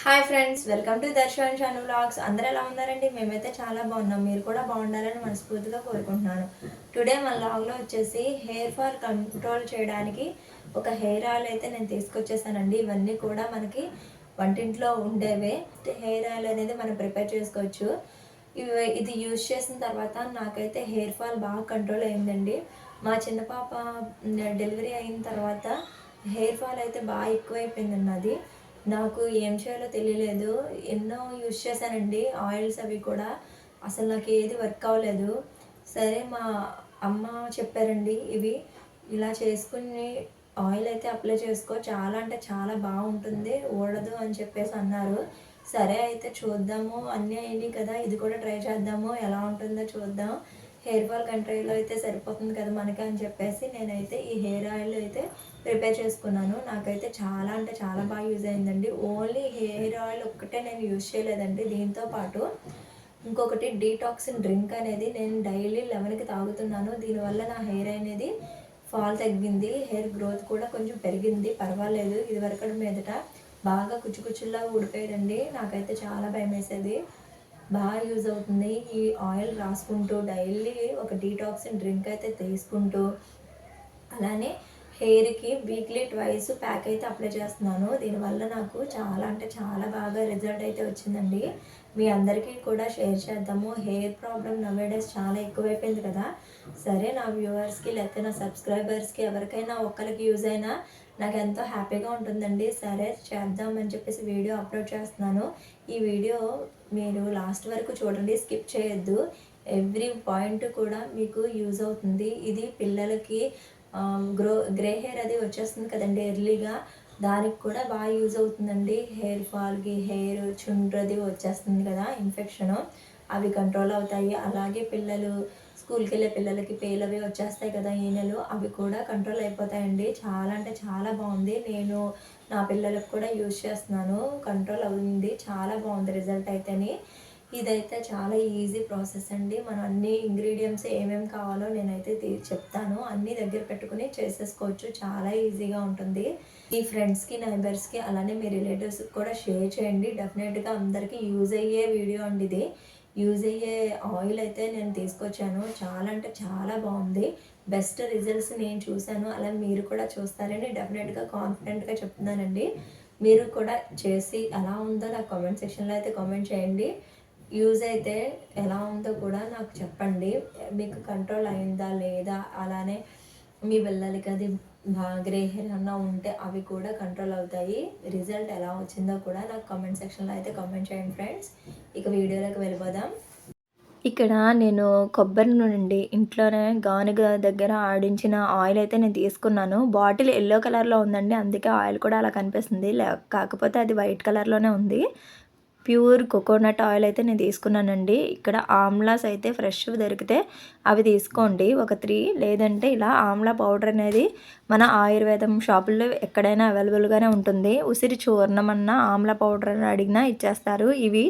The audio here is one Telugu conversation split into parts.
Hi friends, welcome to Darshan channel vlogs. అందరూ ఎలా ఉన్నారండి? మేమైతే చాలా బాగున్నాం. మీరు కూడా బాగుండాలని మనస్ఫూర్తిగా కోరుకుంటున్నాను. టుడే మన వ్లాగ్లో వచ్చేసి హెయిర్ ఫాల్ కంట్రోల్ చేయడానికి ఒక హెయిర్ ఆయిల్ అయితే నేను తీసుకొచ్చేసానండి. ఇవన్నీ కూడా మనకి వంటింట్లో ఉండేవే. హెయిర్ ఆయిల్ అనేది మనం ప్రిపేర్ చేసుకోవచ్చు. ఇది యూజ్ చేసిన తర్వాత నాకైతే హెయిర్ ఫాల్ బాగా కంట్రోల్ అయిందండి. మా చిన్న పాప డెలివరీ అయిన తర్వాత హెయిర్ ఫాల్ అయితే బాగా ఎక్కువైపోయిందండి నాది. నాకు ఏం చేయాలో తెలియలేదు. ఎన్నో యూజ్ చేశానండి ఆయిల్స్ అవి కూడా. అసలు నాకు ఏది వర్క్ అవ్వలేదు. సరే మా అమ్మ చెప్పారండి, ఇవి ఇలా చేసుకుని ఆయిల్ అయితే అప్లై చేసుకో, చాలా అంటే చాలా బాగుంటుంది, ఊడదు అని చెప్పేసి అన్నారు. సరే అయితే చూద్దాము, అన్నీ అయినాయి కదా, ఇది కూడా ట్రై చేద్దాము, ఎలా ఉంటుందో చూద్దాం. హెయిర్ ఫాల్ కంట్రీలో అయితే సరిపోతుంది కదా మనకి అని చెప్పేసి నేనైతే ఈ హెయిర్ ఆయిల్ అయితే ప్రిపేర్ చేసుకున్నాను. నాకైతే చాలా అంటే చాలా బాగా యూజ్ అయిందండి. ఓన్లీ హెయిర్ ఆయిల్ ఒక్కటే నేను యూజ్ చేయలేదండి. దీంతో పాటు ఇంకొకటి డీటాక్సిన్ డ్రింక్ అనేది నేను డైలీ 11కి తాగుతున్నాను. దీనివల్ల నా హెయిర్ అనేది ఫాల్ తగ్గింది, హెయిర్ గ్రోత్ కూడా కొంచెం పెరిగింది, పర్వాలేదు. ఇదివరకటి మీదట బాగా కుచ్చుకుచ్చుల్లా ఊడిపోయేదండి. నాకైతే చాలా భయం వేసేది. బాగా యూజ్ అవుతుంది. ఈ ఆయిల్ రాసుకుంటూ డైలీ ఒక డీటాక్సిన్ డ్రింక్ అయితే తీసుకుంటూ, అలానే హెయిర్కి వీక్లీ ట్వైస్ ప్యాక్ అయితే అప్లై చేస్తున్నాను. దీనివల్ల నాకు చాలా అంటే చాలా బాగా రిజల్ట్ అయితే వచ్చిందండి. మీ అందరికీ కూడా షేర్ చేద్దాము. హెయిర్ ప్రాబ్లం నవేడేస్ చాలా ఎక్కువైపోయింది కదా. సరే, నా వ్యూవర్స్కి లేకపోతే నా సబ్స్క్రైబర్స్కి ఎవరికైనా ఒక్కరికి యూజ్ అయినా నాకు ఎంతో హ్యాపీగా ఉంటుందండి. సరే చేద్దామని చెప్పేసి వీడియో అప్లోడ్ చేస్తున్నాను. ఈ వీడియో మీరు లాస్ట్ వరకు చూడండి, స్కిప్ చేయొద్దు. ఎవ్రీ పాయింట్ కూడా మీకు యూజ్ అవుతుంది. ఇది పిల్లలకి గ్రే హెయిర్ అది వచ్చేస్తుంది కదండి ఎర్లీగా, దానికి కూడా బాగా యూజ్ అవుతుందండి. హెయిర్ ఫాల్కి, హెయిర్ చుండ్రది వచ్చేస్తుంది కదా ఇన్ఫెక్షన్, అవి కంట్రోల్ అవుతాయి. అలాగే పిల్లలు స్కూల్కి వెళ్ళే పిల్లలకి పేలవి వచ్చేస్తాయి కదా ఈనెలు, అవి కూడా కంట్రోల్ అయిపోతాయండి. చాలా అంటే చాలా బాగుంది. నేను నా పిల్లలకు కూడా యూజ్ చేస్తున్నాను, కంట్రోల్ అవుతుంది, చాలా బాగుంది రిజల్ట్ అయితేని. ఇదైతే చాలా ఈజీ ప్రాసెస్ అండి. మనం అన్ని ఇంగ్రీడియంట్స్ ఏమేమి కావాలో నేనైతే చెప్తాను. అన్నీ దగ్గర పెట్టుకుని చేసేసుకోవచ్చు, చాలా ఈజీగా ఉంటుంది. మీ ఫ్రెండ్స్కి, నైబర్స్కి, అలానే మీ రిలేటివ్స్కి కూడా షేర్ చేయండి. డెఫినెట్గా అందరికీ యూజ్ అయ్యే వీడియో అండి ఇది. యూజ్ అయ్యే ఆయిల్ అయితే నేను తీసుకొచ్చాను. చాలా అంటే చాలా బాగుంది. బెస్ట్ రిజల్ట్స్ నేను చూశాను. అలా మీరు కూడా చూస్తారని డెఫినెట్గా కాన్ఫిడెంట్గా చెప్తున్నానండి. మీరు కూడా చేసి ఎలా ఉందో నాకు కామెంట్ సెక్షన్లో అయితే కామెంట్ చేయండి. యూజ్ అయితే ఎలా ఉందో కూడా నాకు చెప్పండి. మీకు కంట్రోల్ అయిందా లేదా, అలానే మీ పిల్లలకి అది గ్రే హెయిర్ అన్నా ఉంటే అవి కూడా కంట్రోల్ అవుతాయి. రిజల్ట్ ఎలా వచ్చిందో కూడా నాకు కామెంట్ సెక్షన్లో అయితే కామెంట్ చేయండి ఫ్రెండ్స్. ఇక వీడియోలోకి వెళ్ళిపోదాం. ఇక్కడ నేను కొబ్బరి నూనె ఇంట్లోనే గానుగ దగ్గర ఆడించిన ఆయిల్ అయితే నేను తీసుకున్నాను. బాటిల్ ఎల్లో కలర్లో ఉందండి, అందుకే ఆయిల్ కూడా అలా కనిపిస్తుంది. కాకపోతే అది వైట్ కలర్లోనే ఉంది. ప్యూర్ కోకోనట్ ఆయిల్ అయితే నేను తీసుకున్నానండి. ఇక్కడ ఆమ్లాస్ అయితే ఫ్రెష్ దొరికితే అవి తీసుకోండి, ఒక 3. లేదంటే ఇలా ఆమ్లా పౌడర్ అనేది మన ఆయుర్వేదం షాపుల్లో ఎక్కడైనా అవైలబుల్గానే ఉంటుంది. ఉసిరి చూర్ణం అన్న ఆమ్లా పౌడర్ అని అడిగినా ఇచ్చేస్తారు. ఇవి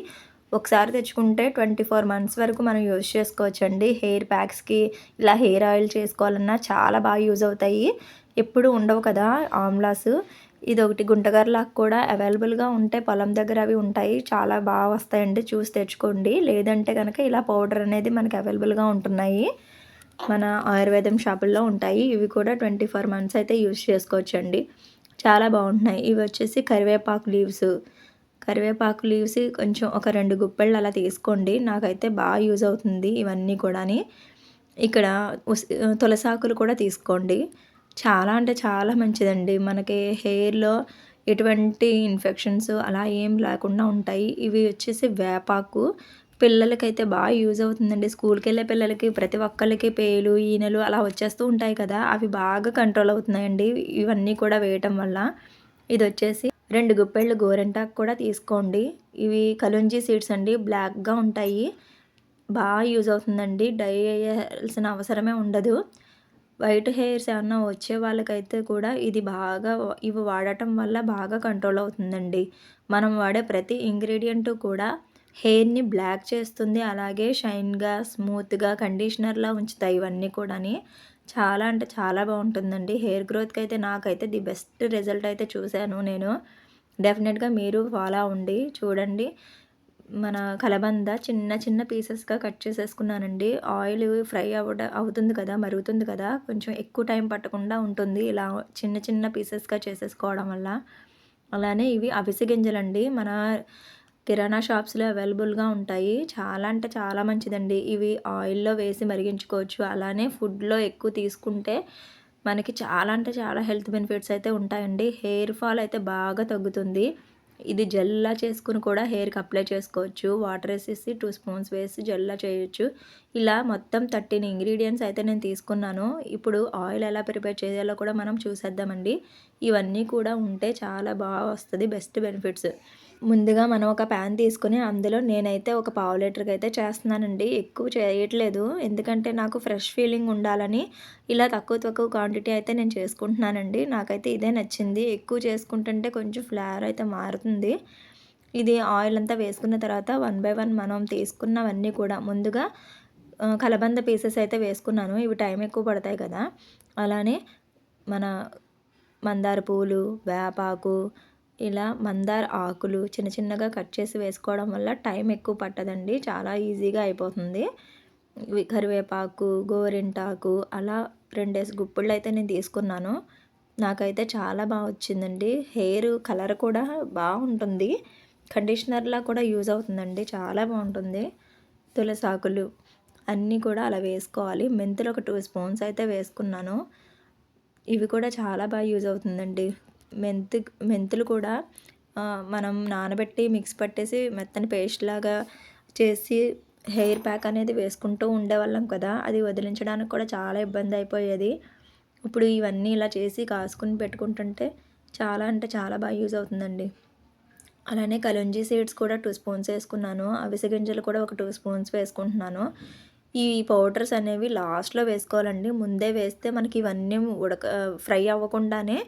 ఒకసారి తెచ్చుకుంటే 24 మంత్స్ వరకు మనం యూజ్ చేసుకోవచ్చండి. హెయిర్ ప్యాక్స్కి, ఇలా హెయిర్ ఆయిల్ చేసుకోవాలన్నా చాలా బాగా యూజ్ అవుతాయి. ఎప్పుడు ఉండవు కదా ఆమ్లాస్. ఇదొకటి గుంటగర్లాగా కూడా అవైలబుల్గా ఉంటే పొలం దగ్గర అవి ఉంటాయి, చాలా బాగా వస్తాయండి, చూసి తెచ్చుకోండి. లేదంటే కనుక ఇలా పౌడర్ అనేది మనకి అవైలబుల్గా ఉంటున్నాయి, మన ఆయుర్వేదం షాపుల్లో ఉంటాయి. ఇవి కూడా 24 మంత్స్ అయితే యూజ్ చేసుకోవచ్చండి, చాలా బాగుంటున్నాయి. ఇవి వచ్చేసి కరివేపాకు లీవ్స్ కొంచెం ఒక 2 గుప్పెళ్ళు అలా తీసుకోండి. నాకైతే బాగా యూజ్ అవుతుంది ఇవన్నీ కూడాని. ఇక్కడ తులసాకులు కూడా తీసుకోండి. చాలా అంటే చాలా మంచిదండి, మనకి హెయిర్లో ఎటువంటి ఇన్ఫెక్షన్స్ అలా ఏం లేకుండా ఉంటాయి. ఇవి వచ్చేసి వేపాకు, పిల్లలకైతే బాగా యూజ్ అవుతుందండి. స్కూల్కి వెళ్ళే పిల్లలకి ప్రతి ఒక్కరికి పేలు, ఈనెలు అలా వచ్చేస్తూ ఉంటాయి కదా, అవి బాగా కంట్రోల్ అవుతున్నాయండి ఇవన్నీ కూడా వేయటం వల్ల. ఇది వచ్చేసి 2 గుప్పెళ్ళు గోరింటాకు కూడా తీసుకోండి. ఇవి కలుంజీ సీడ్స్ అండి, బ్లాక్గా ఉంటాయి, బాగా యూజ్ అవుతుందండి. డై అయ్యాల్సిన అవసరమే ఉండదు. వైట్ హెయిర్స్ ఏమన్నా వచ్చే వాళ్ళకైతే కూడా ఇవి వాడటం వల్ల బాగా కంట్రోల్ అవుతుందండి. మనం వాడే ప్రతి ఇంగ్రీడియంట్ కూడా హెయిర్ని బ్లాక్ చేస్తుంది, అలాగే షైన్గా, స్మూత్గా, కండిషనర్లా ఉంచుతాయి ఇవన్నీ కూడాని. చాలా అంటే చాలా బాగుంటుందండి. హెయిర్ గ్రోత్కి అయితే నాకైతే ది బెస్ట్ రిజల్ట్ అయితే చూశాను నేను. డెఫినెట్‌గా మీరు ఫాలో అవ్వండి. చూడండి. మన కలబంద చిన్న చిన్న పీసెస్‌గా కట్ చేసేసుకున్నానండి. ఆయిల్ ఫ్రై అవుతుంది కదా! మరుగుతుంది కదా! కొంచెం ఎక్కువ టైం పట్టకుండా ఉంటుంది. ఇలా చిన్న చిన్న పీసెస్‌గా చేసేసుకోవడం వల్ల. అలానే ఇవి అవిసె గింజలండి. మన కిరాణా షాప్స్‌లో అవైలబుల్‌గా ఉంటాయి. చాలా అంటే చాలా మంచిదండి. ఇవి ఆయిల్‌లో వేసి మరిగించుకోవచ్చు. అలానే ఫుడ్‌లో ఎక్కువ తీసుకుంటే మనకి చాలా అంటే చాలా హెల్త్ బెనిఫిట్స్ అయితే ఉంటాయండి. హెయిర్ ఫాల్ అయితే బాగా తగ్గుతుంది. ఇది జెల్‌లా చేసుకొని కూడా హెయిర్‌కి అప్లై చేసుకోవచ్చు. వాటర్ ఏసేసి 2 స్పూన్స్ వేసి జెల్‌లా చేయొచ్చు. ఇలా మొత్తం 13 ఇంగ్రీడియెంట్స్ అయితే నేను తీసుకున్నాను. ఇప్పుడు ఆయిల్ ఎలా ప్రిపేర్ చేయాలో కూడా మనం చూసేద్దామండి. ఇవన్నీ కూడా ఉంటే చాలా వస్తది బెస్ట్ బెనిఫిట్స్. ముందుగా మనం ఒక ప్యాన్ తీసుకొని అందులో నేనైతే ఒక పావు లీటర్‌కి అయితే చేస్తున్నానండి. ఎక్కువ చేయట్లేదు. ఎందుకంటే నాకు ఫ్రెష్ ఫీలింగ్ ఉండాలని ఇలా తక్కువ తక్కువ క్వాంటిటీ అయితే నేను చేసుకుంటున్నానండి. నాకైతే ఇదే నచ్చింది. ఎక్కువ చేసుకుంటుంటే కొంచెం ఫ్లేవర్ అయితే మారుతుంది. ఇది ఆయిల్ అంతా వేసుకున్న తర్వాత వన్ బై వన్ మనం తీసుకున్నవన్నీ కూడా ముందుగా కలబంద పీసెస్ అయితే వేసుకున్నాను. ఇవి టైం ఎక్కువ పడతాయి కదా! అలానే మన మందార పూలు, వేపాకు, ఇలా మందార ఆకులు చిన్న చిన్నగా కట్ చేసి వేసుకోవడం వల్ల టైం ఎక్కువ పట్టదండి. చాలా ఈజీగా అయిపోతుంది. కరివేపాకు, గోరింటాకు అలా 2 గుప్పిళ్ళైతే నేను తీసుకున్నాను. నాకైతే చాలా వచ్చిందండి. హెయిర్ కలర్ కూడా బాగుంటుంది. కండిషనర్‌లా కూడా యూజ్ అవుతుందండి. చాలా బాగుంటుంది. తులసాకులు అన్నీ కూడా అలా వేసుకోవాలి. మెంతులు ఒక 2 స్పూన్స్ అయితే వేసుకున్నాను. ఇవి కూడా చాలా యూజ్ అవుతుందండి. మెంతులు కూడా మనం నానబెట్టి మిక్స్ పట్టేసి మెత్తని పేస్ట్‌లాగా చేసి హెయిర్ ప్యాక్ అనేది వేసుకుంటూ ఉండేవాళ్ళం కదా! అది వదిలించడానికి కూడా చాలా ఇబ్బంది అయిపోయేది. ఇప్పుడు ఇవన్నీ ఇలా చేసి కాసుకొని పెట్టుకుంటుంటే చాలా అంటే చాలా యూజ్ అవుతుందండి. అలానే కలుంజీ సీడ్స్ కూడా 2 స్పూన్స్ వేసుకున్నాను. అవిసె గింజలు కూడా ఒక 2 స్పూన్స్ వేసుకుంటున్నాను. ఈ పౌడర్స్ అనేవి లాస్ట్‌లో వేసుకోవాలండి. ముందే వేస్తే మనకి ఇవన్నీ ఫ్రై అవ్వకుండానే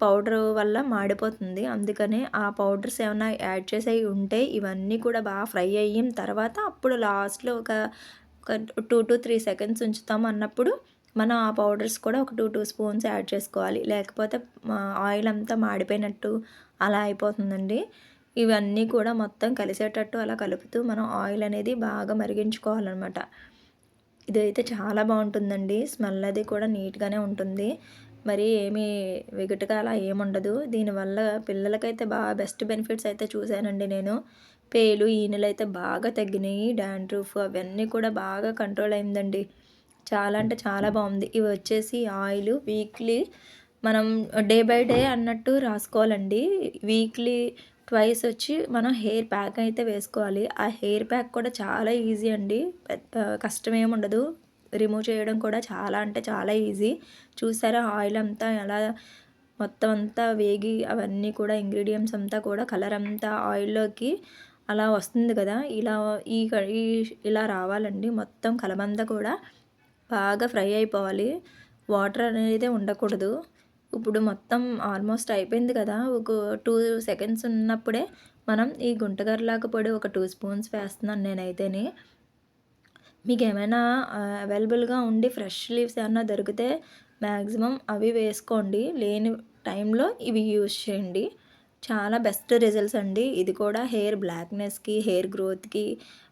పౌడర్ వల్ల మాడిపోతుంది. అందుకనే ఆ పౌడర్స్ ఏమన్నా యాడ్ చేసేవి ఉంటే ఇవన్నీ కూడా బాగా ఫ్రై అయిన తర్వాత అప్పుడు లాస్ట్‌లో ఒక 2-3 సెకండ్స్ ఉంచుతాం అన్నప్పుడు మనం ఆ పౌడర్స్ కూడా ఒక 2 స్పూన్స్ యాడ్ చేసుకోవాలి. లేకపోతే ఆయిల్ అంతా మాడిపోయినట్టు అలా అయిపోతుందండి. ఇవన్నీ కూడా మొత్తం కలిసేటట్టు అలా కలుపుతూ మనం ఆయిల్ అనేది బాగా మరిగించుకోవాలనమాట. ఇదైతే చాలా బాగుంటుందండి. స్మెల్ అది కూడా నీట్‌గానే ఉంటుంది. మరి ఏమీ వెగటుగా అలా ఏముండదు. దీనివల్ల పిల్లలకైతే బెస్ట్ బెనిఫిట్స్ అయితే చూశానండి నేను. పేలు, ఈనులైతే బాగా తగ్గినాయి. డాండ్రఫ్ అవన్నీ కూడా బాగా కంట్రోల్ అయిందండి. చాలా అంటే చాలా బాగుంది. ఇవి వచ్చేసి ఆయిలు వీక్లీ మనం డే బై డే అన్నట్టు రాసుకోవాలండి. వీక్లీ ట్వైస్ వచ్చి మనం హెయిర్ ప్యాక్ అయితే వేసుకోవాలి. ఆ హెయిర్ ప్యాక్ కూడా చాలా ఈజీ అండి. కష్టమేమి ఉండదు. రిమూవ్ చేయడం కూడా చాలా అంటే చాలా ఈజీ. చూసారా ఆయిల్ అంతా ఎలా మొత్తం అంతా వేగి అవన్నీ కూడా ఇంగ్రీడియంట్స్ అంతా కూడా కలర్ అంతా ఆయిల్లోకి అలా వస్తుంది కదా! ఈ క ఈ ఇలా రావాలండి. మొత్తం కలబంద కూడా బాగా ఫ్రై అయిపోవాలి. వాటర్ అనేదే ఉండకూడదు. ఇప్పుడు మొత్తం ఆల్మోస్ట్ అయిపోయింది కదా! ఒక 2 సెకండ్స్ ఉన్నప్పుడే మనం ఈ గుంటగర్లాకు పొడి ఒక 2 స్పూన్స్ వేస్తున్నాను నేనైతేని. మీకేమైనా అవైలబుల్‌గా ఉండి ఫ్రెష్ లీవ్స్ ఏమన్నా దొరికితే మ్యాక్సిమం అవి వేసుకోండి. లేని టైంలో ఇవి యూజ్ చేయండి. చాలా బెస్ట్ రిజల్ట్స్ అండి. ఇది కూడా హెయిర్ బ్లాక్‌నెస్‌కి, హెయిర్ గ్రోత్‌కి,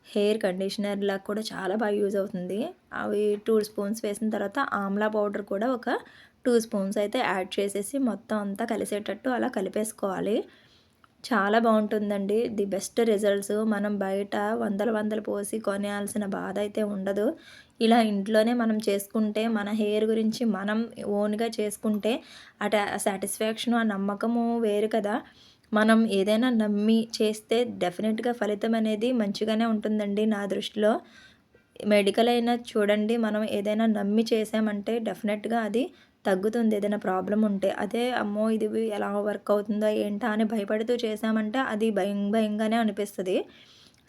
హెయిర్ కండిషనర్‌లా కూడా చాలా యూజ్ అవుతుంది. అవి 2 స్పూన్స్ వేసిన తర్వాత ఆమ్లా పౌడర్ కూడా ఒక 2 స్పూన్స్ అయితే యాడ్ చేసేసి మొత్తం అంతా కలిసేటట్టు అలా కలిపేసుకోవాలి. చాలా బాగుంటుందండి. The best results. మనం బయట వందలు పోసి కొనేయాల్సిన బాధ అయితే ఉండదు. ఇలా ఇంట్లోనే మనం చేసుకుంటే మన హెయిర్ గురించి మనం ఓన్‌గా చేసుకుంటే సాటిస్ఫాక్షను, ఆ నమ్మకము వేరు కదా! మనం ఏదైనా నమ్మి చేస్తే డెఫినెట్‌గా ఫలితం అనేది మంచిగానే ఉంటుందండి నా దృష్టిలో. మెడికల్ అయినా చూడండి, మనం ఏదైనా నమ్మి చేసామంటే డెఫినెట్‌గా అది తగ్గుతుంది ఏదైనా ప్రాబ్లమ్ ఉంటే. అదే అమ్మో! ఇది ఎలా వర్క్ అవుతుందో ఏంటా అని భయపడుతూ చేసామంటే అది భయంగానే అనిపిస్తది.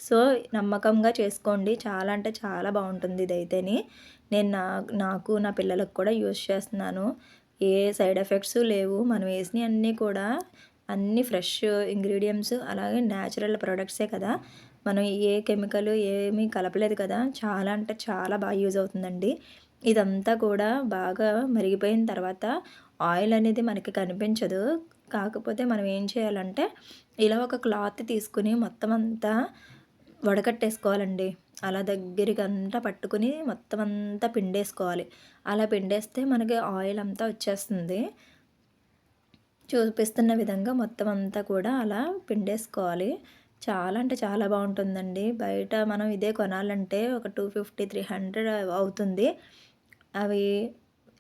సో, నమ్మకంగా చేసుకోండి. చాలా అంటే చాలా బాగుంటుంది ఇదైతేని. నేను నాకు నా పిల్లలకు కూడా యూజ్ చేస్తున్నాను. ఏ సైడ్ ఎఫెక్ట్స్ లేవు. మనం వేసినయన్నీ కూడా అన్నీ ఫ్రెష్ ఇంగ్రీడియెంట్స్ అలాగే న్యాచురల్ ప్రొడక్ట్సే కదా! మనం ఏ కెమికల్ ఏమీ కలపలేదు కదా! చాలా అంటే చాలా యూజ్ అవుతుందండి. ఇదంతా కూడా బాగా మరిగిపోయిన తర్వాత ఆయిల్ అనేది మనకి కనిపించదు. కాకపోతే మనం ఏం చేయాలంటే ఇలా ఒక క్లాత్ తీసుకుని మొత్తం అంతా వడకట్టేసుకోవాలండి. అలా దగ్గరికి అంతా పట్టుకుని మొత్తం అంతా పిండేసుకోవాలి. అలా పిండేస్తే మనకి ఆయిల్ అంతా వచ్చేస్తుంది. చూపిస్తున్న విధంగా మొత్తం అంతా కూడా అలా పిండేసుకోవాలి. చాలా అంటే చాలా బాగుంటుందండి. బయట మనం ఇదే కొనాలంటే ఒక 250, 300 అవుతుంది. అవి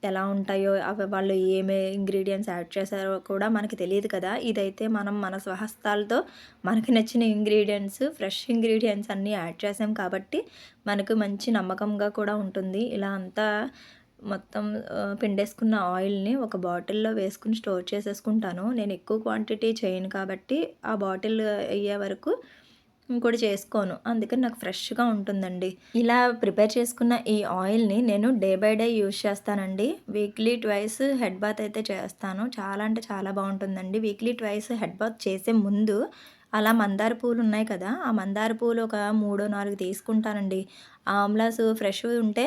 ఎలా ఉంటాయో, అవి వాళ్ళు ఏమి ఇంగ్రీడియంట్స్ యాడ్ చేశారో కూడా మనకి తెలియదు కదా. ఇదైతే మనం మన స్వహస్తాలతో మనకి నచ్చిన ఇంగ్రీడియంట్స్, ఫ్రెష్ ఇంగ్రీడియంట్స్ అన్నీ యాడ్ చేసాం కాబట్టి మనకు మంచి నమ్మకంగా కూడా ఉంటుంది. ఇలా అంతా మొత్తం పిండేసుకున్న ఆయిల్ని ఒక బాటిల్లో వేసుకుని స్టోర్ చేసేసుకుంటాను. నేను ఎక్కువ క్వాంటిటీ చేయను కాబట్టి ఆ బాటిల్ అయ్యే వరకు ఇంకోటి చేసుకోను. అందుకని నాకు ఫ్రెష్‌గా ఉంటుందండి. ఇలా ప్రిపేర్ చేసుకున్న ఈ ఆయిల్‌ని నేను డే బై డే యూజ్ చేస్తానండి. వీక్లీ ట్వైస్ హెడ్ బాత్ అయితే చేస్తాను. చాలా అంటే చాలా బాగుంటుందండి. వీక్లీ ట్వైస్ హెడ్ బాత్ చేసే ముందు అలా మందార పూలు ఉన్నాయి కదా, ఆ మందార పూలు ఒక 3, 4 తీసుకుంటానండి. ఆమ్లాస్ ఫ్రెష్ ఉంటే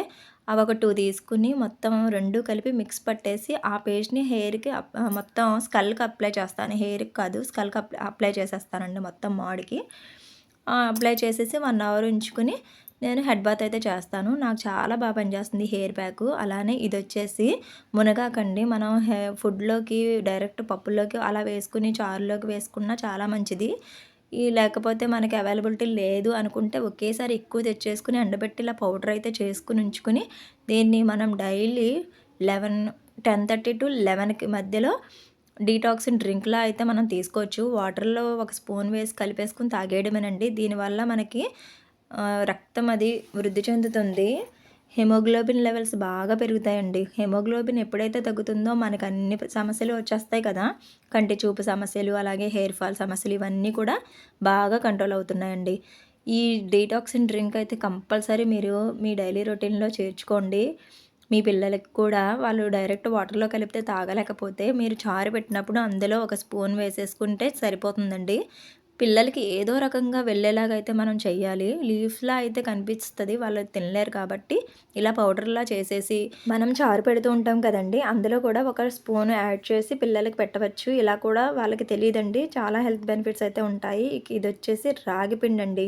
అవి ఒక 2 తీసుకుని మొత్తం 2 కలిపి మిక్స్ పట్టేసి ఆ పేస్ట్‌ని హెయిర్‌కి మొత్తం స్కల్‌కి అప్లై చేస్తాను. హెయిర్‌కి కాదు, స్కల్‌కి అప్లై చేసేస్తానండి మొత్తం బాడీకి. అప్లై చేసేసి 1 అవర్ ఉంచుకుని నేను హెడ్ బాత్ అయితే చేస్తాను. నాకు చాలా బాగా పనిచేస్తుంది హెయిర్ ప్యాకు. అలానే ఇదొచ్చేసి మునగాకండి. మనం ఫుడ్‌లోకి డైరెక్ట్ పప్పుల్లోకి అలా వేసుకుని చారులోకి వేసుకున్నా చాలా మంచిది. లేకపోతే మనకి అవైలబిలిటీ లేదు అనుకుంటే ఒకేసారి ఎక్కువ తెచ్చేసుకుని ఎండబెట్టి ఇలా పౌడర్ అయితే చేసుకుని ఉంచుకుని దీన్ని మనం డైలీ 10:30-11కి మధ్యలో డీటాక్సిన్ డ్రింక్‌లా అయితే మనం తీసుకోవచ్చు. వాటర్‌లో ఒక స్పూన్ వేసి కలిపేసుకొని తాగేయడమేనండి. దీనివల్ల మనకి రక్తం అది వృద్ధి చెందుతుంది. హిమోగ్లోబిన్ లెవెల్స్ బాగా పెరుగుతాయండి. హిమోగ్లోబిన్ ఎప్పుడైతే తగ్గుతుందో మనకు అన్ని సమస్యలు వచ్చేస్తాయి కదా. కంటి చూపు సమస్యలు, అలాగే హెయిర్ ఫాల్ సమస్యలు ఇవన్నీ కూడా బాగా కంట్రోల్ అవుతున్నాయండి. ఈ డీటాక్సిన్ డ్రింక్ అయితే కంపల్సరీ మీరు మీ డైలీ రొటీన్‌లో చేర్చుకోండి. మీ పిల్లలకి కూడా వాళ్ళు డైరెక్ట్ వాటర్‌లో కలిపితే తాగలేకపోతే మీరు చారు పెట్టినప్పుడు అందులో ఒక స్పూన్ వేసేసుకుంటే సరిపోతుందండి. పిల్లలకి ఏదో రకంగా వెళ్ళేలాగా అయితే మనం చెయ్యాలి. లీఫ్‌లా అయితే కనిపిస్తది. వాళ్ళు తినలేరు కాబట్టి ఇలా పౌడర్‌లా చేసేసి మనం చారు పెడుతూ ఉంటాం కదండీ. అందులో కూడా ఒక స్పూన్ యాడ్ చేసి పిల్లలకి పెట్టవచ్చు. ఇలా కూడా వాళ్ళకి తెలీదండి. చాలా హెల్త్ బెనిఫిట్స్ అయితే ఉంటాయి. ఇదొచ్చేసి రాగి పిండండి.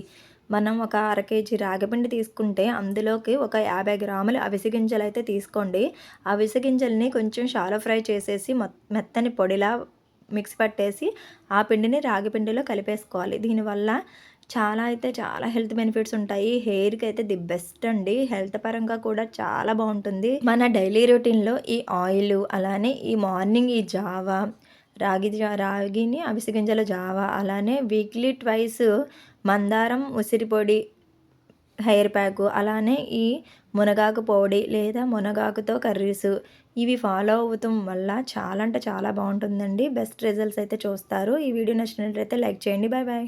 మనం ఒక అర కేజీ రాగిపిండి తీసుకుంటే అందులోకి ఒక 50 గ్రాములు అవిసె గింజలైతే తీసుకోండి. అవిసె గింజల్ని కొంచెం షాలో ఫ్రై చేసేసి మెత్తని పొడిలా మిక్సీ పట్టేసి ఆ పిండిని రాగి పిండిలో కలిపేసుకోవాలి. దీనివల్ల చాలా అయితే చాలా హెల్త్ బెనిఫిట్స్ ఉంటాయి. హెయిర్‌కి అయితే ది బెస్ట్ అండి. హెల్త్ పరంగా కూడా చాలా బాగుంటుంది. మన డైలీ రొటీన్‌లో ఈ ఆయిలు, అలానే ఈ మార్నింగ్ ఈ జావా, రాగిని అవిసె గింజల జావా, అలానే వీక్లీ ట్వైస్ మందారం ఉసిరి పొడి హెయిర్ ప్యాకు, అలానే ఈ మునగాకు పొడి లేదా మునగాకుతో కర్రీసు ఇవి ఫాలో అవ్వటం వల్ల చాలా అంటే చాలా బాగుంటుందండి. బెస్ట్ రిజల్ట్స్ అయితే చూస్తారు. ఈ వీడియో నచ్చినట్లయితే లైక్ చేయండి. Bye bye.